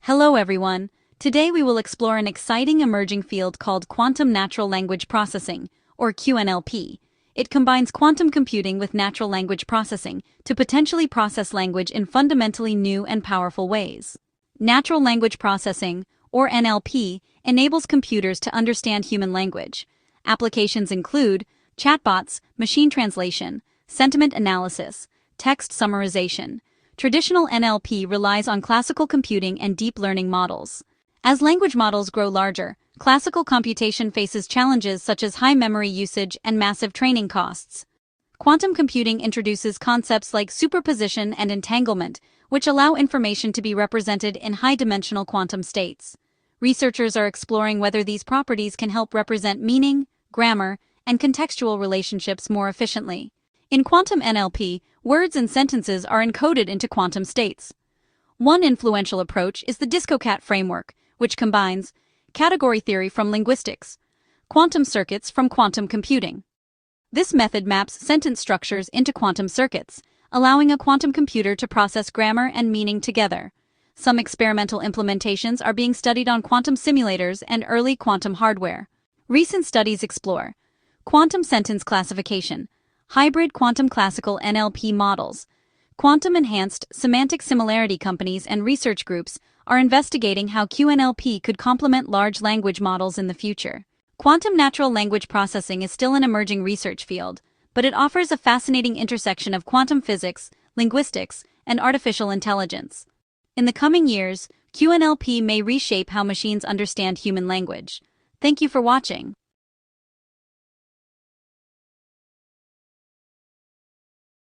Hello everyone. Today we will explore an exciting emerging field called quantum natural language processing, or QNLP. It combines quantum computing with natural language processing to potentially process language in fundamentally new and powerful ways. Natural language processing, or NLP, enables computers to understand human language. Applications include chatbots, machine translation, sentiment analysis, text summarization. Traditional NLP relies on classical computing and deep learning models. As language models grow larger, classical computation faces challenges such as high memory usage and massive training costs. Quantum computing introduces concepts like superposition and entanglement, which allow information to be represented in high-dimensional quantum states. Researchers are exploring whether these properties can help represent meaning, grammar, and contextual relationships more efficiently. In quantum NLP, words and sentences are encoded into quantum states. One influential approach is the DiscoCat framework, which combines category theory from linguistics, quantum circuits from quantum computing. This method maps sentence structures into quantum circuits, allowing a quantum computer to process grammar and meaning together. Some experimental implementations are being studied on quantum simulators and early quantum hardware. Recent studies explore quantum sentence classification, hybrid quantum classical NLP models. Quantum-enhanced semantic similarity companies and research groups are investigating how QNLP could complement large language models in the future. Quantum natural language processing is still an emerging research field, but it offers a fascinating intersection of quantum physics, linguistics, and artificial intelligence. In the coming years, QNLP may reshape how machines understand human language. Thank you for watching.